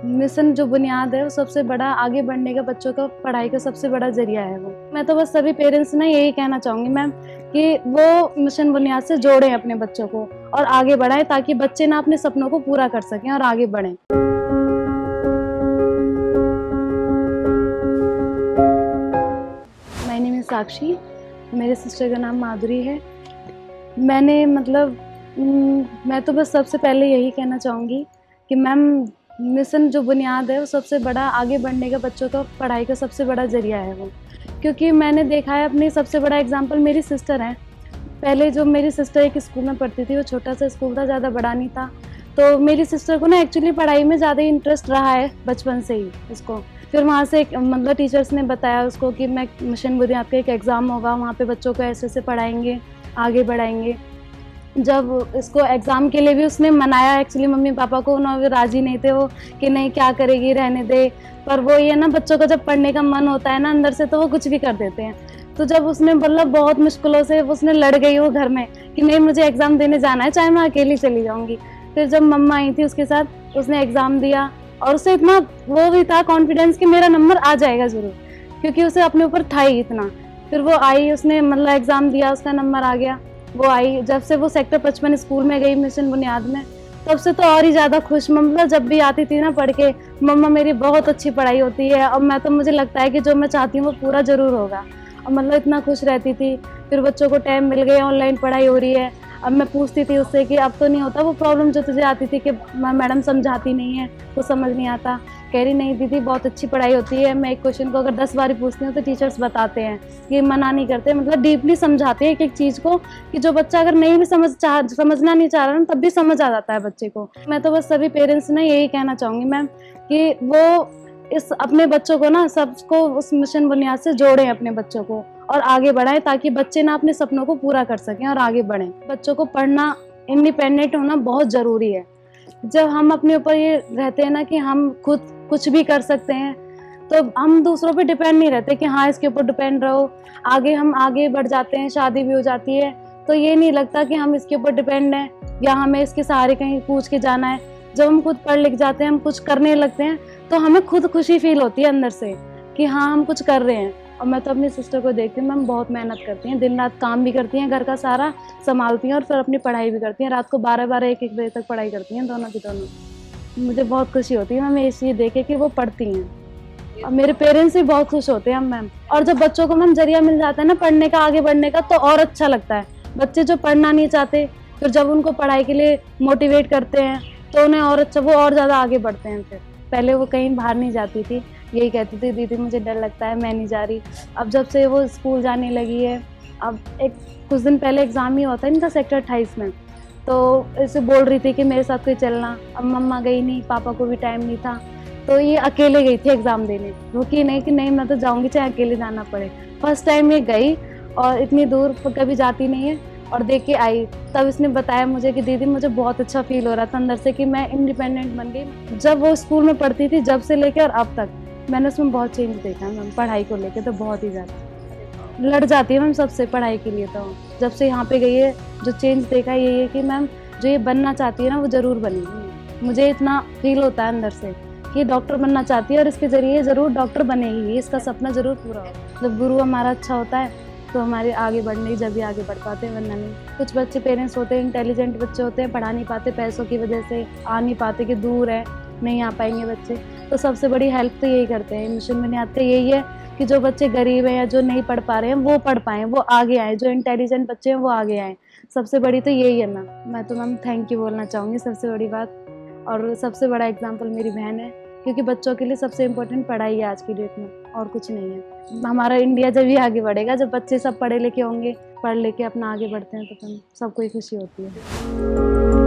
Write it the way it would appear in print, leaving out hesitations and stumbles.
Mission जो बुनियाद है वो सबसे बड़ा आगे बढ़ने का बच्चों का पढ़ाई का सबसे बड़ा जरिया है वो। मैं तो बस सभी पेरेंट्स ने यही कहना चाहूँगी मैम कि वो मिशन बुनियाद से जोड़ें अपने बच्चों को और आगे बढ़ाएं ताकि बच्चे ना अपने सपनों को पूरा कर सकें और आगे बढ़ें। माय नेम इज़ साक्षी, मेरे सिस्टर का नाम माधुरी है। मैं तो बस सबसे पहले यही कहना चाहूँगी कि मैम मिशन जो बुनियाद है वो सबसे बड़ा आगे बढ़ने का बच्चों का पढ़ाई का सबसे बड़ा ज़रिया है वो। क्योंकि मैंने देखा है अपनी सबसे बड़ा एग्ज़ाम्पल मेरी सिस्टर है। पहले जो मेरी सिस्टर एक स्कूल में पढ़ती थी, वो छोटा सा स्कूल था, ज़्यादा बड़ा नहीं था। तो मेरी सिस्टर को ना एक्चुअली पढ़ाई में ज़्यादा इंटरेस्ट रहा है बचपन से ही उसको। फिर वहाँ से एक टीचर्स ने बताया उसको कि मैं मिशन बुनियाद का एक एग्ज़ाम होगा, वहाँ पे बच्चों को ऐसे-ऐसे पढ़ाएँगे, आगे बढ़ाएँगे। जब इसको एग्ज़ाम के लिए भी उसने मनाया एक्चुअली मम्मी-पापा को, उन्होंने राज़ी नहीं थे वो कि नहीं क्या करेगी, रहने दे। पर वो ये ना बच्चों को जब पढ़ने का मन होता है ना अंदर से, तो वो कुछ भी कर देते हैं। तो जब उसने मतलब बहुत मुश्किलों से उसने लड़ गई वो घर में कि नहीं मुझे एग्ज़ाम देने जाना है, चाहे मैं अकेली चली जाऊँगी। फिर जब मम्मा आई थी उसके साथ, उसने एग्ज़ाम दिया और उसे इतना वो भी था कॉन्फिडेंस कि मेरा नंबर आ जाएगा ज़रूर, क्योंकि उसे अपने ऊपर था ही इतना। फिर वो आई, उसने मतलब एग्ज़ाम दिया, उसका नंबर आ गया। वो आई, जब से वो सेक्टर 55 स्कूल में गई मिशन बुनियाद में, तब से तो और ही ज़्यादा खुश। मतलब जब भी आती थी ना पढ़ के, मम्मा मेरी बहुत अच्छी पढ़ाई होती है और मुझे लगता है कि जो मैं चाहती हूँ वो पूरा ज़रूर होगा। और मतलब इतना खुश रहती थी। फिर बच्चों को टाइम मिल गया, ऑनलाइन पढ़ाई हो रही है। अब मैं पूछती थी उससे कि अब तो नहीं होता वो प्रॉब्लम जो तुझे आती थी कि मैडम समझाती नहीं है, कुछ समझ नहीं आता। कह रही नहीं दीदी बहुत अच्छी पढ़ाई होती है, मैं एक क्वेश्चन को अगर 10 बार पूछती हूँ तो टीचर्स बताते हैं, ये मना नहीं करते, मतलब डीपली समझाते हैं एक-एक चीज़ को कि जो बच्चा अगर नहीं भी समझना नहीं चाह रहा ना, तब भी समझ आ जाता है बच्चे को। मैं तो बस सभी पेरेंट्स ने यही कहना चाहूँगी मैम कि वो इस अपने बच्चों को ना सबको उस मिशन बुनियाद से जोड़ें अपने बच्चों को और आगे बढ़ाएं ताकि बच्चे ना अपने सपनों को पूरा कर सकें और आगे बढ़ें। बच्चों को पढ़ना, इंडिपेंडेंट होना बहुत ज़रूरी है। जब हम अपने ऊपर ये रहते हैं ना कि हम खुद कुछ भी कर सकते हैं, तो हम दूसरों पे डिपेंड नहीं रहते कि हाँ इसके ऊपर डिपेंड रहो। हम आगे बढ़ जाते हैं, शादी भी हो जाती है, तो ये नहीं लगता कि हम इसके ऊपर डिपेंड हैं या हमें इसके सहारे कहीं पूछ के जाना है। जब हम खुद पढ़ लिख जाते हैं, हम कुछ करने लगते हैं, तो हमें खुद खुशी फील होती है अंदर से कि हाँ हम कुछ कर रहे हैं। और मैं तो अपनी सिस्टर को देखती हूँ मैम, बहुत मेहनत करती हैं, दिन रात काम भी करती हैं, घर का सारा संभालती हैं और फिर अपनी पढ़ाई भी करती हैं। रात को 12-12, 1-1 बजे तक पढ़ाई करती हैं दोनों की दोनों। मुझे बहुत खुशी होती है मैम ये चीज़ देख के कि वो पढ़ती हैं और मेरे पेरेंट्स भी बहुत खुश होते हैं मैम। और जब बच्चों को मैम जरिया मिल जाता है ना पढ़ने का, आगे बढ़ने का, तो और अच्छा लगता है। बच्चे जो पढ़ना नहीं चाहते, फिर जब उनको पढ़ाई के लिए मोटिवेट करते हैं तो उन्हें और अच्छा, वो और ज़्यादा आगे बढ़ते हैं। फिर पहले वो कहीं बाहर नहीं जाती थी, यही कहती थी दीदी मुझे डर लगता है, मैं नहीं जा रही। अब जब से वो स्कूल जाने लगी है, अब कुछ दिन पहले एग्ज़ाम ही हुआ था इनका सेक्टर 28 में, तो ऐसे बोल रही थी कि मेरे साथ कोई चलना। अब मम्मा गई नहीं, पापा को भी टाइम नहीं था, तो ये अकेले गई थी एग्ज़ाम देने। रुकी नहीं कि नहीं मैं तो जाऊँगी चाहे अकेले जाना पड़े। फर्स्ट टाइम ये गई और इतनी दूर कभी जाती नहीं है और देख के आई। तब इसने बताया मुझे कि दीदी मुझे बहुत अच्छा फ़ील हो रहा था अंदर से कि मैं इंडिपेंडेंट बन गई। जब वो स्कूल में पढ़ती थी, जब से लेके और अब तक मैंने उसमें बहुत चेंज देखा है मैम, पढ़ाई को लेके तो बहुत ही ज़्यादा। लड़ जाती है मैम सबसे पढ़ाई के लिए, तो जब से यहाँ पे गई है जो चेंज देखा है यही है कि मैम जो ये बनना चाहती है ना वो ज़रूर बनेगी। मुझे इतना फ़ील होता है अंदर से कि डॉक्टर बनना चाहती है और इसके ज़रिए ज़रूर डॉक्टर बनेगी, इसका सपना ज़रूर पूरा हो। जब गुरु हमारा अच्छा होता है तो हमारे आगे बढ़ने की जब भी आगे बढ़ पाते हैं, वरना नहीं। कुछ बच्चे पेरेंट्स होते हैं, इंटेलिजेंट बच्चे होते हैं, पढ़ा नहीं पाते, पैसों की वजह से आ नहीं पाते कि दूर है, नहीं आ पाएंगे बच्चे। तो सबसे बड़ी हेल्प तो यही करते हैं मिशन बुनियाद का, यही है कि जो बच्चे गरीब हैं या जो नहीं पढ़ पा रहे हैं वो पढ़ पाएँ, वो आगे आएँ, जो इंटेलिजेंट बच्चे हैं वो आगे आएँ। सबसे बड़ी तो यही है मैम। मैं तो मैम थैंक यू बोलना चाहूँगी सबसे बड़ी बात। और सबसे बड़ा एग्जाम्पल मेरी बहन है, क्योंकि बच्चों के लिए सबसे इम्पोर्टेंट पढ़ाई है आज की डेट में, और कुछ नहीं है। हमारा इंडिया जब ही आगे बढ़ेगा जब बच्चे सब पढ़े लिखे होंगे, पढ़ लेके अपना आगे बढ़ते हैं, तो सबको ही खुशी होती है।